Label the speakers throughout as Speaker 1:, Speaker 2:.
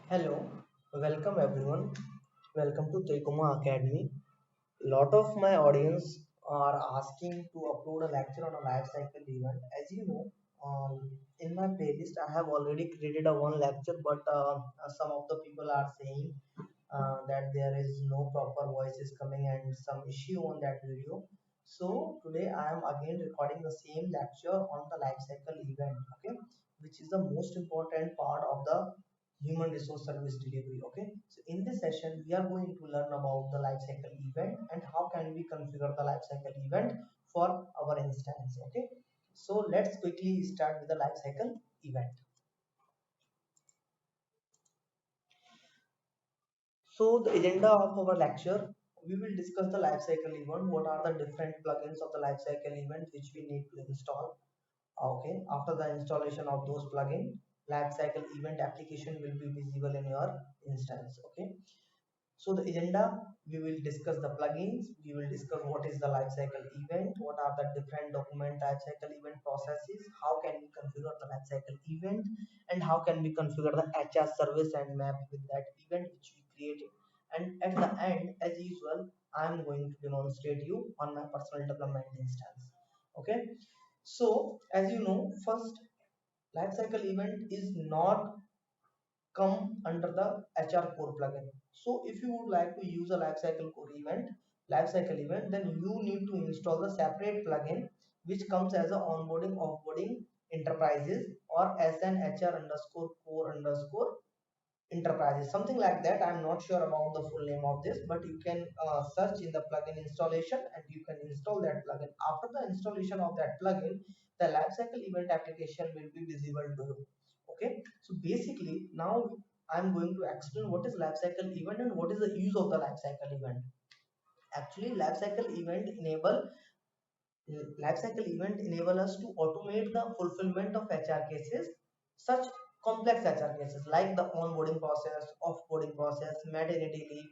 Speaker 1: Hello, welcome everyone. Welcome to Tekuma Academy. Lot of my audience are asking to upload a lecture on a life cycle event. As you know, in my playlist I have already created a one lecture, but some of the people are saying that there is no proper voices coming and some issue on that video. So today I am again recording the same lecture on the life cycle event, okay, which is the most important part of the human resource service delivery. Okay, so in this session we are going to learn about the life cycle event and how can we configure the life cycle event for our instance. Okay, so let's quickly start with the life cycle event. So the agenda of our lecture, we will discuss the lifecycle event. What are the different plugins of the lifecycle event which we need to install? Okay, after the installation of those plugin, lifecycle event application will be visible in your instance. Okay, so the agenda, we will discuss the plugins, we will discuss what is the lifecycle event, what are the different document lifecycle event processes, how can we configure the lifecycle event, and how can we configure the HR service and map with that event which we created. And at the end, as usual, I am going to demonstrate you on my personal development instance. Okay. So as you know, first lifecycle event is not come under the HR core plugin. So if you would like to use a lifecycle event, then you need to install the separate plugin which comes as a onboarding, offboarding enterprises or as an HR underscore core underscore enterprises, something like that. I'm not sure about the full name of this, but you can search in the plugin installation and you can install that plugin. After the installation of that plugin, the lifecycle event application will be visible to you. Okay, so basically now I'm going to explain what is lifecycle event and what is the use of the lifecycle event. Actually, lifecycle event enable us to automate the fulfillment of HR cases, such complex HR cases like the onboarding process, offboarding process, maternity leave,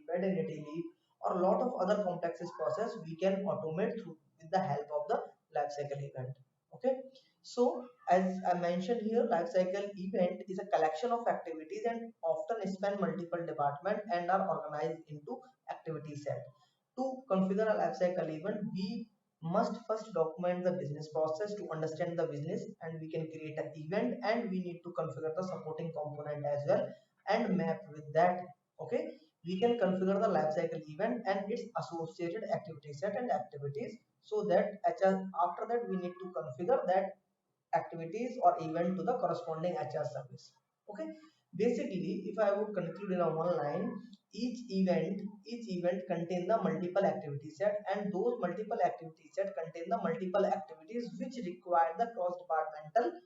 Speaker 1: or a lot of other complex process we can automate through with the help of the lifecycle event. Okay, so as I mentioned here, lifecycle event is a collection of activities and often span multiple departments and are organized into activity set. To configure a lifecycle event, we must first document the business process to understand the business, and we can create an event and we need to configure the supporting component as well and map with that. Okay, we can configure the lifecycle event and its associated activity set and activities, so that after that we need to configure that activities or event to the corresponding HR service. Okay, basically if I would conclude in a one line, each event contain the multiple activity set, and those multiple activity set contain the multiple activities which require the cross departmental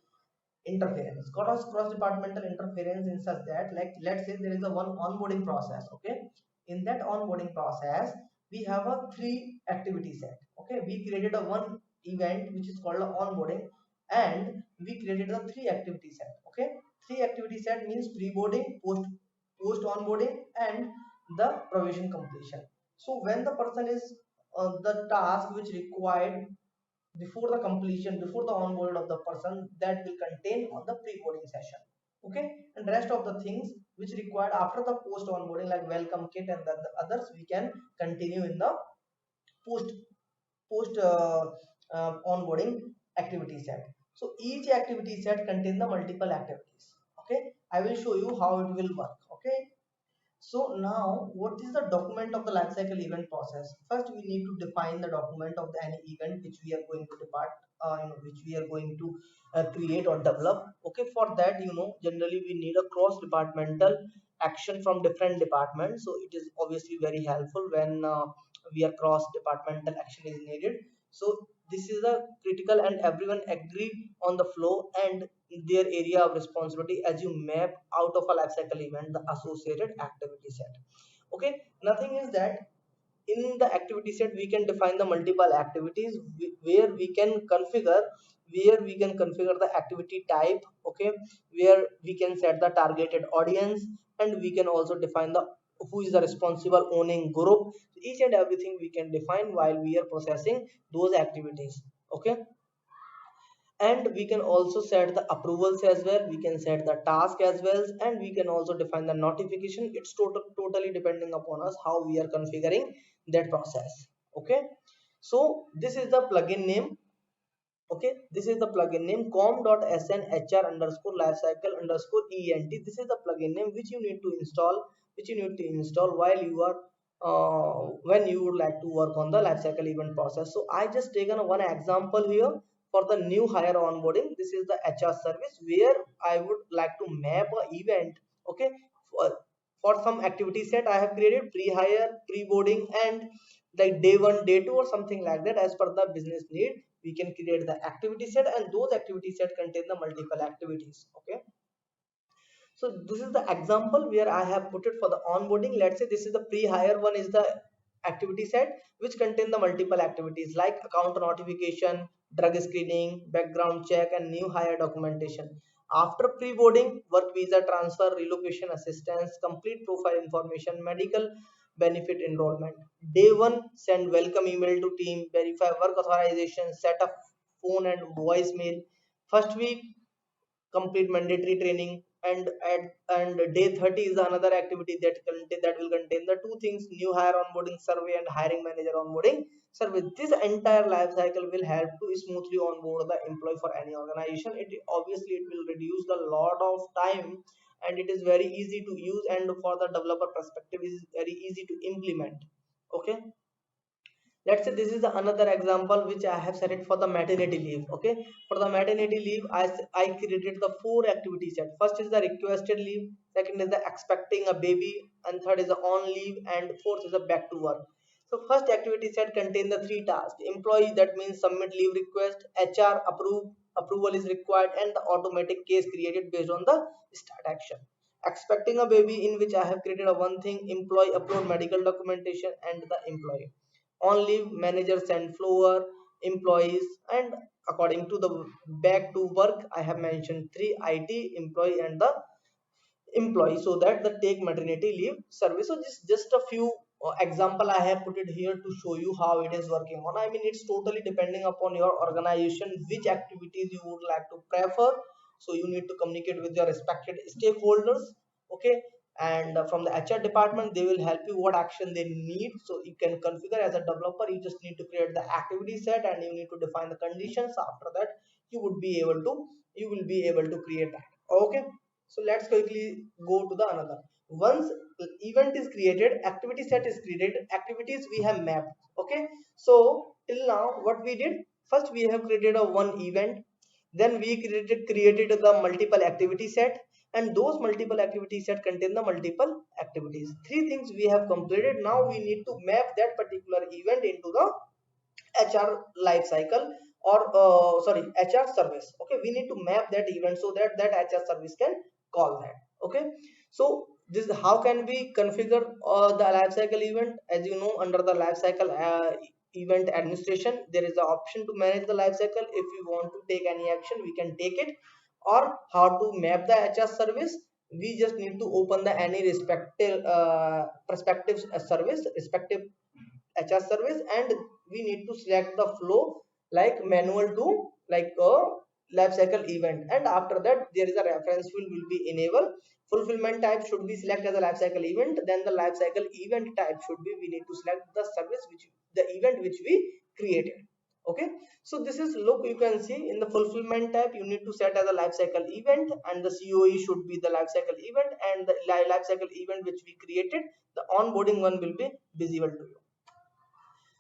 Speaker 1: interference. Cross departmental interference in such that, like, let's say there is a one onboarding process. Okay, in that onboarding process we have a three activity set. Okay, we created a one event which is called a onboarding, and we created a three activity set. Okay, three activity set means pre-boarding, post onboarding, and the provision completion. So when the person is the task which required before the completion, before the onboard of the person, that will contain on the pre-boarding session. Okay, and rest of the things which required after the post onboarding, like welcome kit and the others, we can continue in the post post onboarding activity set. So each activity set contains the multiple activities. Okay, I will show you how it will work. Okay, so now, what is the document of the lifecycle event process? First, we need to define the document of the any event which we are going to which we are going to create or develop. Okay, for that, generally we need a cross-departmental action from different departments. So it is obviously very helpful when we are cross-departmental action is needed. So this is a critical, and everyone agree on the flow and their area of responsibility as you map out of a lifecycle event the associated activity set. Okay, nothing is that in the activity set we can define the multiple activities where we can configure the activity type. Okay, where we can set the targeted audience, and we can also define the who is the responsible owning group. Each and everything we can define while we are processing those activities. Okay, And we can also set the approvals as well, we can set the task as well, and we can also define the notification. It's totally depending upon us how we are configuring that process. Okay, so this is the plugin name. Okay, this is the plugin name com.snhr underscore lifecycle underscore ent. This is the plugin name which you need to install, while you are when you would like to work on the lifecycle event process. So I just taken one example here for the new hire onboarding. This is the HR service where I would like to map a event. Okay, for some activity set I have created pre-hire, pre-boarding, and like day one, day two, or something like that. As per the business need, we can create the activity set, and those activity set contain the multiple activities. Okay, so this is the example where I have put it for the onboarding. Let's say this is the pre-hire one, is the activity set which contain the multiple activities like account notification, drug screening, background check, and new hire documentation. After pre-boarding, work visa transfer, relocation assistance, complete profile information, medical benefit enrollment. Day one, send welcome email to team, verify work authorization, set up phone and voicemail. First week, complete mandatory training, and day 30 is another activity that will contain the two things: new hire onboarding survey and hiring manager onboarding survey. This entire life cycle will help to smoothly onboard the employee for any organization. It will reduce the lot of time, and it is very easy to use, and for the developer perspective is very easy to implement. Okay, let's say this is the another example which I have set it for the maternity leave. Okay, for the maternity leave, I created the four activity set. First is the requested leave, second is the expecting a baby, and third is the on leave, and fourth is the back to work. So first activity set contain the three tasks: employee, that means submit leave request; HR, approval is required, and the automatic case created based on the start action. Expecting a baby, in which I have created a one thing: employee upload medical documentation, and the employee on leave, managers and floor employees. And according to the back to work, I have mentioned three: IT, employee, and the employee, so that the take maternity leave service. So just a few example I have put it here to show you how it is working on. I mean, it's totally depending upon your organization which activities you would like to prefer. So you need to communicate with your respected stakeholders. Okay, and from the HR department, they will help you what action they need. So you can configure as a developer. You just need to create the activity set, and you need to define the conditions. After that, you would be able to you will be able to create that. Okay, so let's quickly go to the another. Once event is created, activity set is created, activities we have mapped. Okay, so till now what we did: first we have created a one event, then we created the multiple activity set, and those multiple activity set contain the multiple activities. Three things we have completed. Now we need to map that particular event into the HR life cycle, or sorry, HR service. Okay, we need to map that event so that that HR service can call that. Okay, so this is how can we configure the life cycle event. As you know, under the life cycle event administration, there is the option to manage the life cycle. If we want to take any action, we can take it. Or how to map the HR service: we just need to open the any respective perspective service, respective HR service, and we need to select the flow like manual to like a life cycle event. And after that, there is a reference field will be enabled. Fulfillment type should be selected as a life cycle event. Then the life cycle event type should be, we need to select the service which the event which we created. Okay, so this is, look, you can see in the fulfillment type you need to set as a life cycle event, and the COE should be the life cycle event, and the life cycle event which we created, the onboarding one, will be visible to you.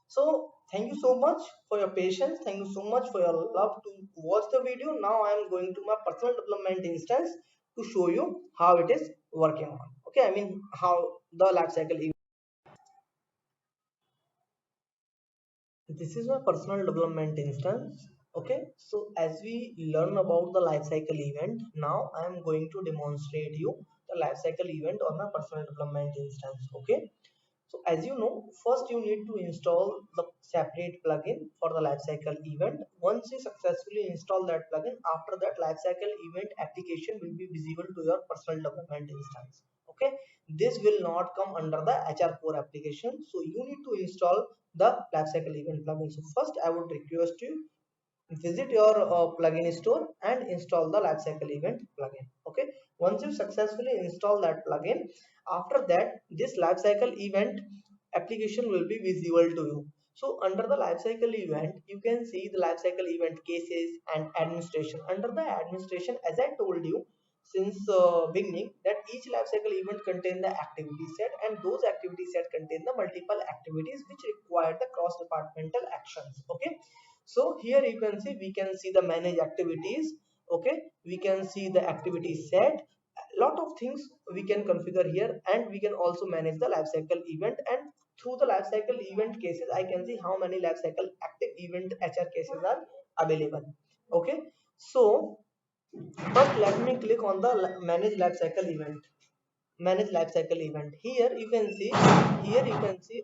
Speaker 1: So thank you so much for your patience. Thank you so much for your love to watch the video. Now I am going to my personal development instance to show you how it is working on. Okay, I mean how the life cycle. This is my personal development instance. Okay, so as we learn about the life cycle event, now I am going to demonstrate you the life cycle event on my personal development instance. Okay, so as you know, first you need to install the separate plugin for the lifecycle event. Once you successfully install that plugin, after that lifecycle event application will be visible to your personal development instance. Okay, this will not come under the HR core application. So you need to install the lifecycle event plugin. So first I would request you visit your plugin store and install the lifecycle event plugin. Okay, once you successfully install that plugin, after that this lifecycle event application will be visible to you. So under the lifecycle event you can see the lifecycle event cases and administration. Under the administration, as I told you since beginning, that each lifecycle event contain the activity set, and those activity set contain the multiple activities which require the cross departmental actions. Okay, so here you can see, we can see the manage activities. Okay, we can see the activity set, a lot of things we can configure here, and we can also manage the lifecycle event. And through the lifecycle event cases I can see how many lifecycle active event HR cases are available. Okay, so first let me click on the manage lifecycle event. Manage lifecycle event. Here you can see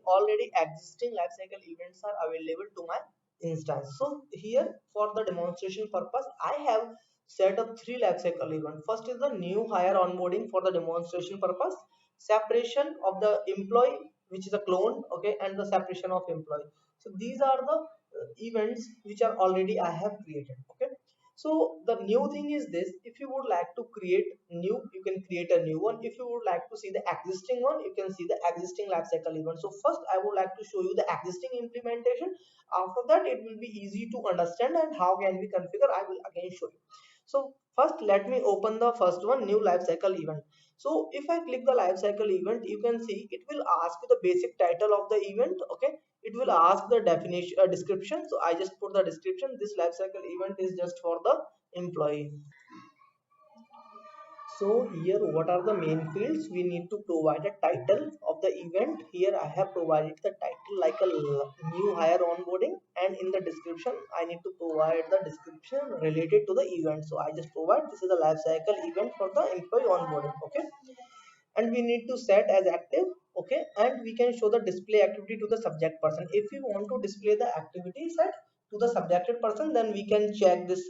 Speaker 1: already existing lifecycle events are available to my instance. So here for the demonstration purpose I have set up three lifecycle event. First is the new hire onboarding for the demonstration purpose, separation of the employee which is a clone, okay, and the separation of employee. So these are the events which are already I have created. Okay, so the new thing is this: if you would like to create new, you can create a new one. If you would like to see the existing one, you can see the existing lifecycle event. So first I would like to show you the existing implementation. After that it will be easy to understand and how can we configure, I will again show you. So first let me open the first one, new lifecycle event. So if I click the lifecycle event, you can see it will ask the basic title of the event. Okay, it will ask the definition, description. So I just put the description: this lifecycle event is just for the employee. So here what are the main fields? We need to provide a title of the event. Here I have provided the title like a new hire onboarding, and in the description I need to provide the description related to the event. So I just provide this is a life cycle event for the employee onboarding. Okay, and we need to set as active. Okay, and we can show the display activity to the subject person. If we want to display the activity set to the subjected person, then we can check this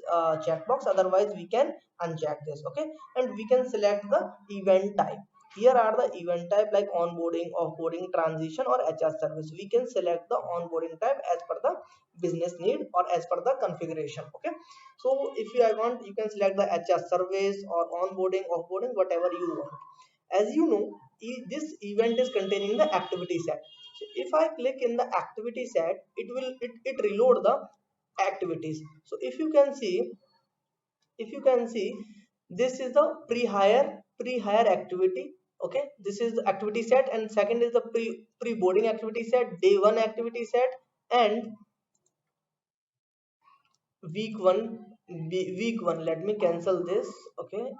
Speaker 1: checkbox, otherwise we can uncheck this. Okay, and we can select the event type. Here are the event type like onboarding, offboarding, transition or HR service. We can select the onboarding type as per the business need or as per the configuration. Okay, so if you want, you can select the HR service or onboarding, offboarding, whatever you want. As you know, this event is containing the activity set. So if I click in the activity set, it reload the activities. So if you can see, this is the pre-hire activity. Okay, this is the activity set, and second is the pre-boarding activity set, day one activity set, and week one. Week one, let me cancel this. Okay,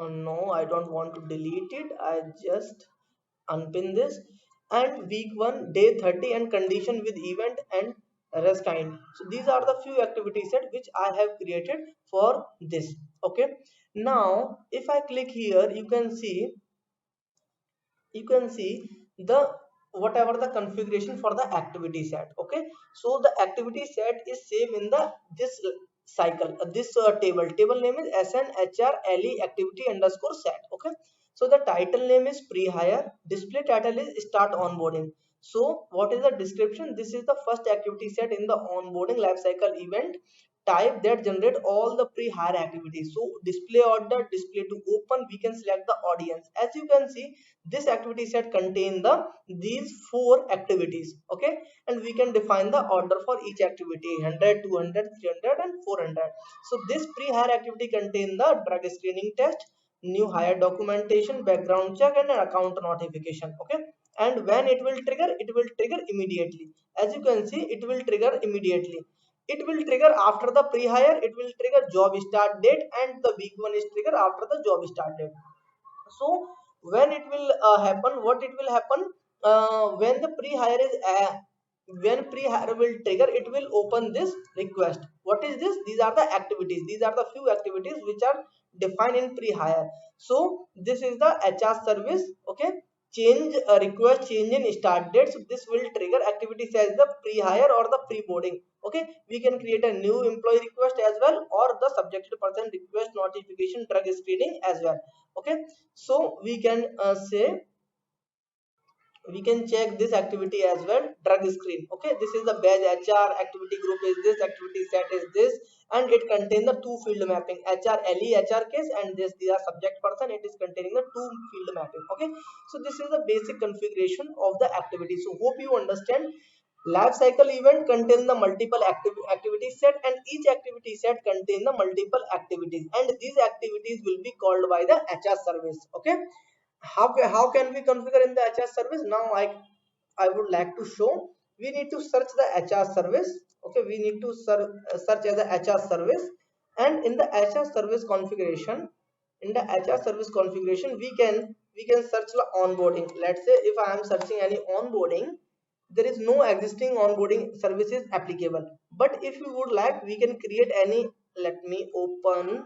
Speaker 1: no, I don't want to delete it, I just unpin this. And week 1 day 30 and condition with event and rest kind. So these are the few activity set which I have created for this. Okay, now if I click here, you can see the whatever the configuration for the activity set. Okay, so the activity set is same in the this cycle, table name is snhrle activity underscore set. Okay, so the title name is pre-hire, display title is start onboarding. So what is the description? This is the first activity set in the onboarding lifecycle event type that generate all the pre-hire activities. So display order, display to open, we can select the audience. As you can see, this activity set contain the these four activities. Okay, and we can define the order for each activity: 100, 200, 300 and 400. So this pre-hire activity contain the drug screening test, new hire documentation, background check and an account notification. Okay, and when it will trigger, it will trigger immediately. As you can see, it will trigger immediately. It will trigger after the pre-hire, it will trigger job start date, and the week one is trigger after the job start date. So when it will happen, what it will happen, when the pre-hire is when pre-hire will trigger, it will open this request. What is this? These are the activities, these are the few activities which are defined in pre-hire. So this is the HR service. Okay, change request change in start date. So this will trigger activities as the pre-hire or the pre-boarding. Okay, we can create a new employee request as well, or the subjected person request notification drug screening as well. Okay, so we can say we can check this activity as well, drug screen. Okay, this is the badge HR, activity group is this, activity set is this, and it contains the two field mapping, HR LE HR case, and this they are subject person, it is containing the two field mapping. Okay, so this is the basic configuration of the activity. So hope you understand. Life cycle event contain the multiple activity set, and each activity set contain the multiple activities, and these activities will be called by the HR service. Okay, how can we configure in the HR service? Now I would like to show. We need to search the HR service. Okay, we need to search as a HR service, and in the HR service configuration, we can search the onboarding. Let's say if I am searching any onboarding, there is no existing onboarding services applicable. But if you would like, we can create any. Let me open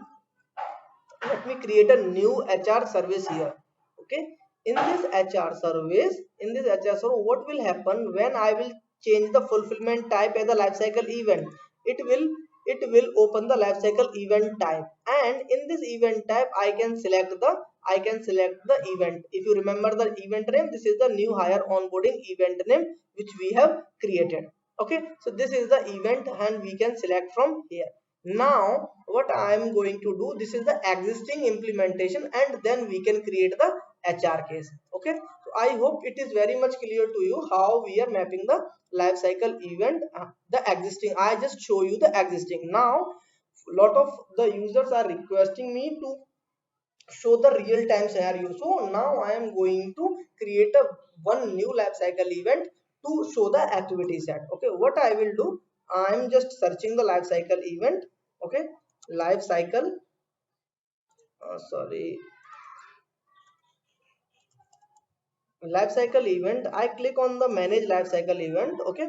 Speaker 1: let me create a new HR service here. Okay, in this HR service, what will happen when I will change the fulfillment type as a lifecycle event? It will it will open the lifecycle event type, and in this event type I can select the event. If you remember the event name, this is the new hire onboarding event name which we have created. Okay, so this is the event and we can select from here. Now what I am going to do, this is the existing implementation, and then we can create the HR case. Okay, so I hope it is very much clear to you how we are mapping the life cycle event. The existing, I just show you the existing. Now lot of the users are requesting me to show the real time scenario, so now I am going to create a one new life cycle event to show the activity set. Okay, what I will do, I am just searching the life cycle event. Okay, life cycle sorry life cycle event. I click on the manage life cycle event. Okay,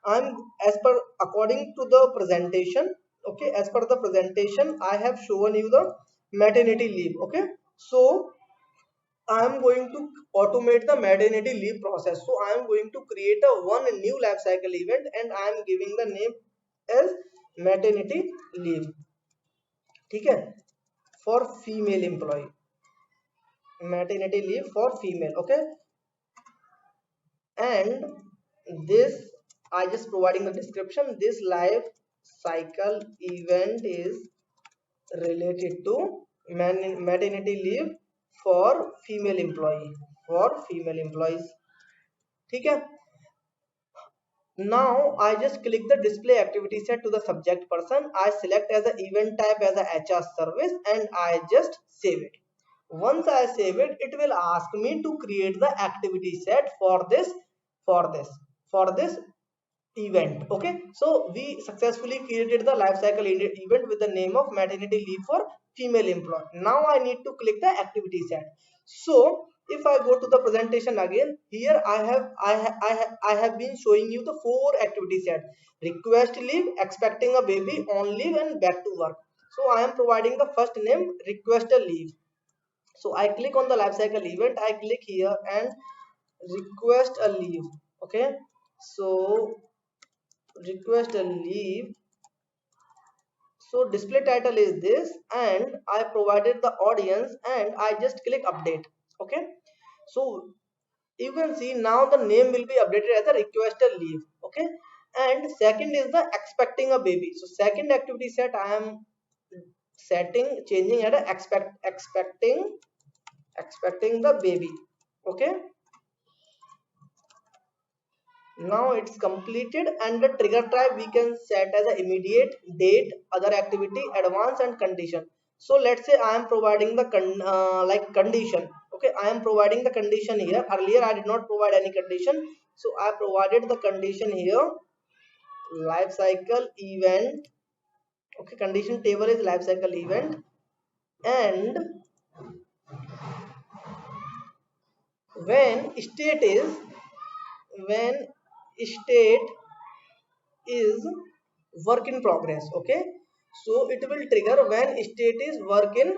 Speaker 1: I'm as per according to the presentation. Okay, as per the presentation I have shown you the maternity leave. Okay, so I am going to automate the maternity leave process. So I am going to create a one new life cycle event, and I am giving the name as maternity leave. Okay, for female employee, maternity leave for female. Okay, and this I just providing the description. This life cycle event is related to maternity leave for female employee, for female employees. Okay, now I just click the display activity set to the subject person. I select as an event type as a HR service, and I just save it. Once I save it, it will ask me to create the activity set for this for this event. Okay, so we successfully created the life cycle event with the name of maternity leave for female employee. Now I need to click the activity set. So if I go to the presentation again, here I have been showing you the four activity set: request leave, expecting a baby, on leave, and back to work. So I am providing the first name, request a leave. So I click on the life cycle event, I click here and request a leave. Okay, so request a leave. So display title is this, and I provided the audience, and I just click update. Okay, so you can see now the name will be updated as a request a leave. Okay, and second is the expecting a baby. So second activity set I am changing at a expecting the baby. Okay, now it's completed, and the trigger type we can set as a immediate, date, other activity, advance, and condition. So let's say I am providing the condition. Okay, I am providing the condition here. Earlier I did not provide any condition, so I provided the condition here, life cycle event. Okay, condition table is life cycle event, and when state is when state is work in progress. Okay, so it will trigger when state is work in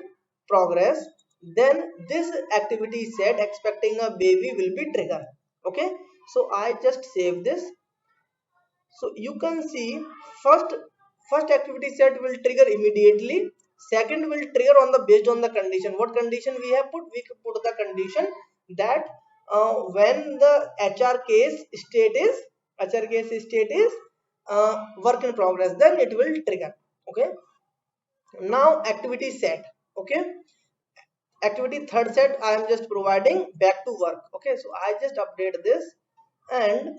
Speaker 1: progress, then this activity set expecting a baby will be triggered. Okay, so I just save this. So you can see first activity set will trigger immediately, second will trigger on the based on the condition. What condition we have put? We could put the condition that when the HR case state is work in progress, then it will trigger. Okay, now activity set. Okay, activity third set I am just providing back to work. Okay, so I just update this and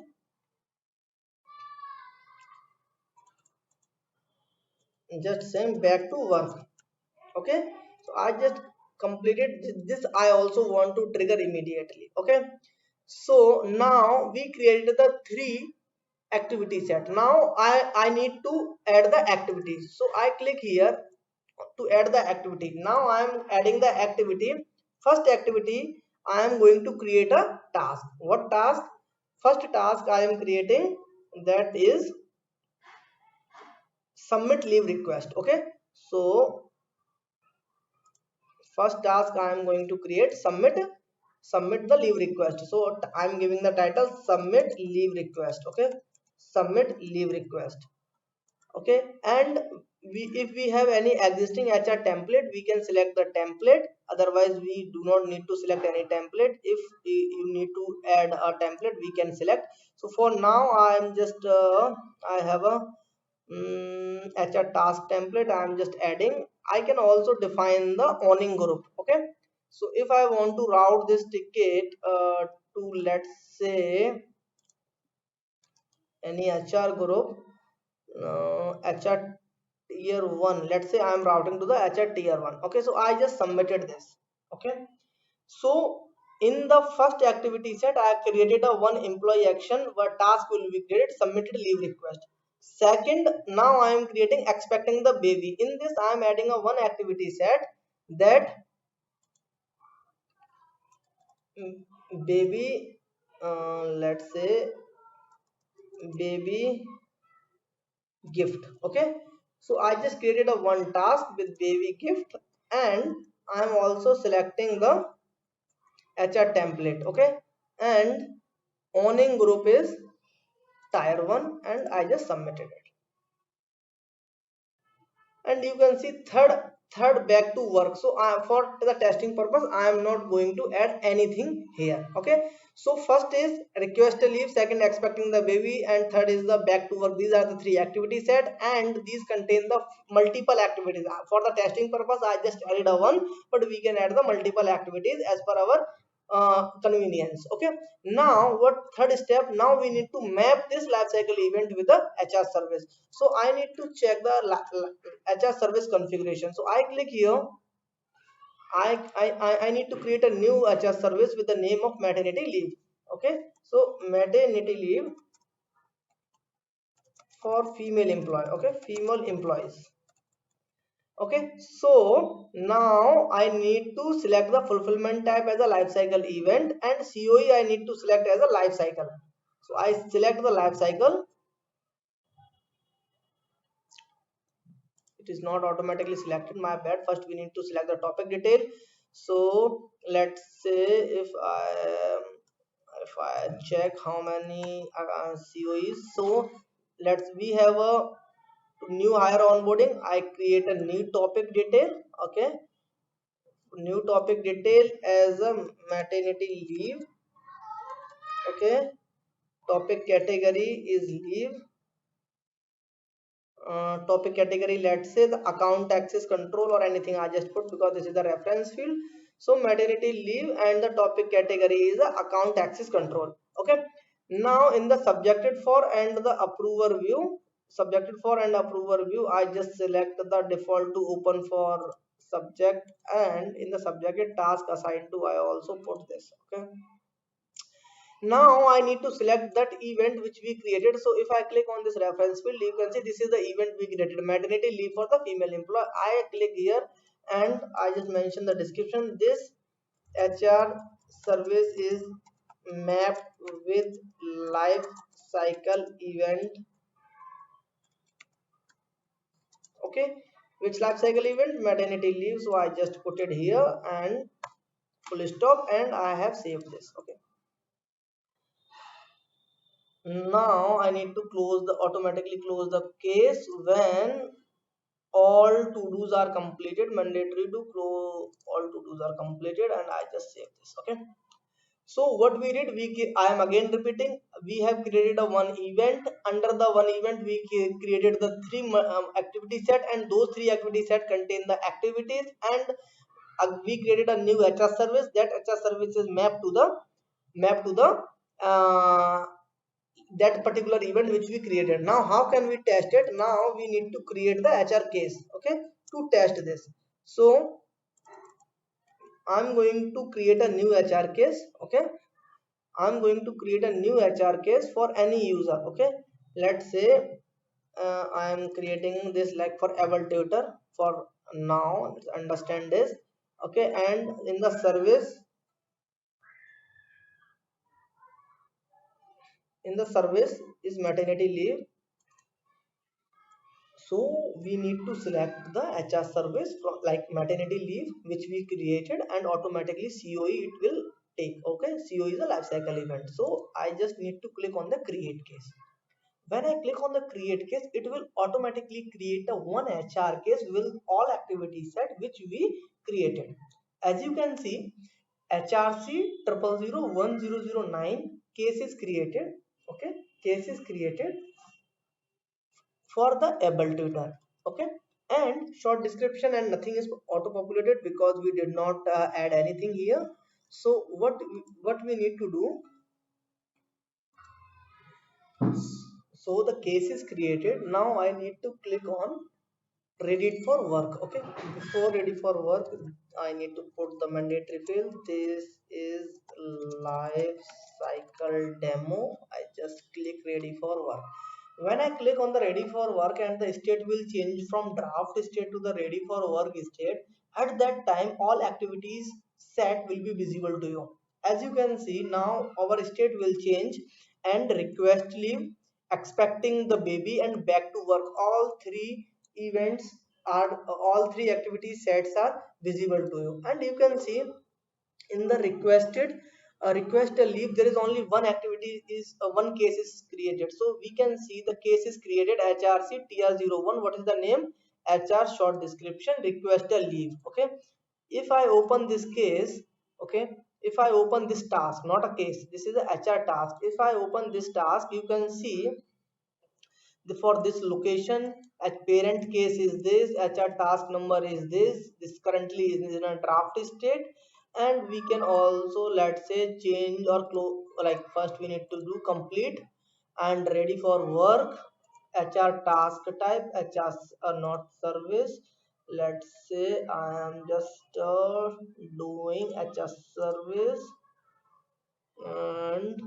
Speaker 1: just same back to work. Okay, so I just completed this. I also want to trigger immediately. Okay, so now we created the three activity set. Now I need to add the activities, so I click here to add the activity. Now I am adding the activity. First activity, I am going to create a task. What task? First task I am creating, that is submit leave request. Okay, so first task I am going to create submit the leave request. So I am giving the title submit leave request. Okay, submit leave request. Okay, and if we have any existing HR template, we can select the template. Otherwise we do not need to select any template. If you need to add a template, we can select. So for now I am just I have a HR task template. I am just adding. I can also define the owning group. Okay, so if I want to route this ticket to, let's say, any HR group, HR tier 1, let's say I am routing to the HR tier 1. Okay, so I just submitted this. Okay, so in the first activity set I created a one employee action where task will be created submitted leave request. Second, now I am creating expecting the baby. In this I am adding a one activity set, that baby, let's say baby gift. Okay, so I just created a one task with baby gift, and I am also selecting the HR template. Okay, and owning group is tier 1, and I just submitted it. And you can see third back to work. So for the testing purpose I am not going to add anything here. Okay, so first is request a leave, second expecting the baby, and third is the back to work. These are the three activity set, and these contain the multiple activities. For the testing purpose I just added a one, but we can add the multiple activities as per our convenience. Okay, now what third step? Now we need to map this life cycle event with the HR service. So I need to check the HR service configuration. So I click here. I need to create a new HR service with the name of maternity leave. Okay, so maternity leave for female employee. Okay, female employees. Okay, so now I need to select the fulfillment type as a life cycle event, and COE I need to select as a life cycle. So I select the life cycle. It is not automatically selected, my bad. First we need to select the topic detail. So let's say if I check how many COEs. So let's we have a new hire onboarding. I create a new topic detail. Okay, new topic detail as a maternity leave. Okay, topic category is leave. Topic category, let's say the account access control or anything I just put, because this is the reference field. So maternity leave, and the topic category is the account access control. Okay, now in the subjected for and the approver view, I just select the default to open for subject, and in the subjected task assigned to I also put this. Okay, now I need to select that event which we created. So if I click on this reference field, you can see this is the event we created, maternity leave for the female employee. I click here and I just mention the description. This HR service is mapped with life cycle event. Okay, which life cycle event? Maternity leave. So I just put it here and full stop, and I have saved this. Okay, now I need to automatically close the case when all to-dos are completed. Mandatory to close all to-dos are completed, and I just save this. Okay, So what we did, I am again repeating, we have created a one event. Under the one event we created the three activity set, and those three activity set contain the activities, and we created a new HR service. That HR service is mapped to the uh, that particular event which we created. Now how can we test it? Now we need to create the HR case, okay, to test this. So I'm going to create a new HR case, okay. I'm going to create a new HR case for any user, okay. Let's say I am creating this like for able tutor for now. Let's understand this, okay. And in the service is maternity leave. So we need to select the HR service from like maternity leave which we created, and automatically COE it will take, okay. COE is a life cycle event. So I just need to click on the create case. When I click on the create case, it will automatically create a one HR case with all activities set which we created. As you can see, HRC 0001009 case is created. Okay, case is created for the able tutor. Okay, and short description and nothing is auto populated because we did not add anything here. So what we need to do, so the case is created. Now I need to click on ready for work, okay. Before ready for work, I need to put the mandatory field. This is life cycle demo. I just click ready for work. When I click on the ready for work, and the state will change from draft state to the ready for work state, at that time all activities set will be visible to you. As you can see, now our state will change, and request leave, expecting the baby, and back to work, all three events are, all three activity sets are visible to you. And you can see in the request a leave, there is only one activity is one case is created. So we can see the case is created HRC TR01. What is the name? HR short description request a leave, okay. If I open this case, okay, if I open this task, not a case, this is a HR task. If I open this task, you can see for this location, a parent case is this, HR task number is this currently is in a draft state. And we can also, let's say, change or close. Like first we need to do complete and ready for work. HR task type HR not service. Let's say I am just doing HR service, and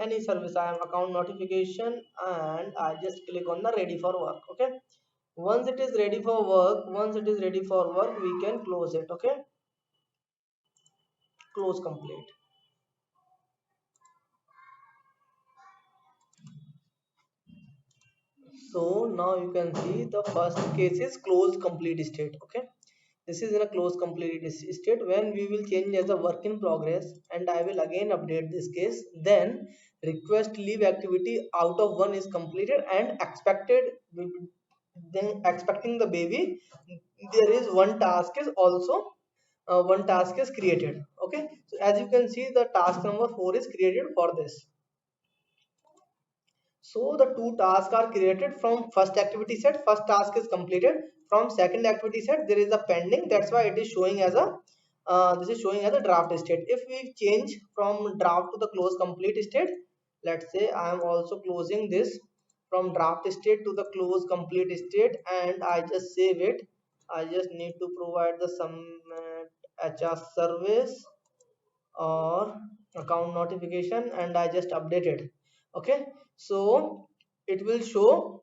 Speaker 1: any service I am account notification, and I just click on the ready for work, okay. Once it is ready for work, we can close it, okay. Close complete. So now you can see the first case is close complete state, okay. This is in a close complete state. When we will change as a work in progress, and I will again update this case, then request leave activity out of one is completed, and expected, then expecting the baby, there is one task is also one task is created, okay. So as you can see, the task number 4 is created for this. So the two tasks are created from first activity set. First task is completed. From second activity set, there is a pending. That's why it is showing as a this is showing as a draft state. If we change from draft to the close complete state, let's say I am also closing this from draft state to the close complete state, and I just save it. I just need to provide the submit HR service or account notification, and I just update it, okay. So it will show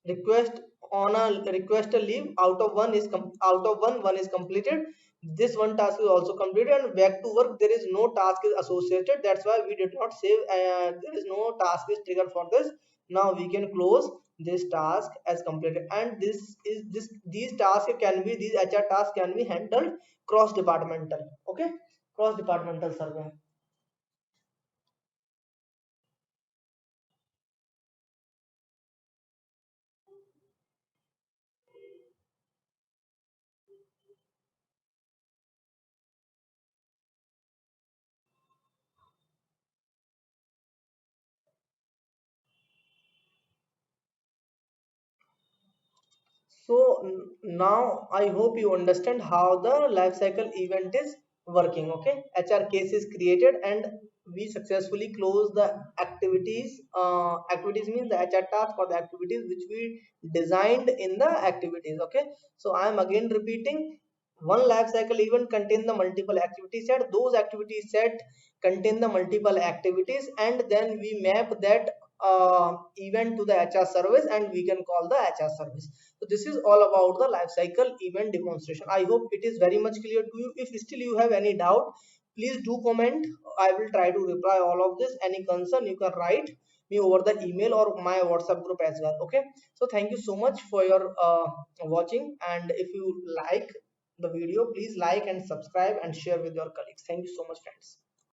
Speaker 1: request on a request a leave out of one is out of one is completed. This one task is also completed, and back to work, there is no task is associated. That's why we did not save, there is no task is triggered for this. Now we can close this task as completed, and these tasks can be, these HR tasks can be handled cross departmental, okay. Cross departmental survey. now I hope you understand how the life cycle event is working. Okay, HR case is created and we successfully close the activities. Activities means the HR task or the activities which we designed in the activities. Okay, so I am again repeating, one life cycle event contain the multiple activity set, those activity set contain the multiple activities, and then we map that event to the HR service and we can call the HR service. So this is all about the life cycle event demonstration. I hope it is very much clear to you. If still you have any doubt, please do comment. I will try to reply all of this. Any concern you can write me over the email or my WhatsApp group as well. Okay, so thank you so much for your watching, and if you like the video, please like and subscribe and share with your colleagues. Thank you so much, friends.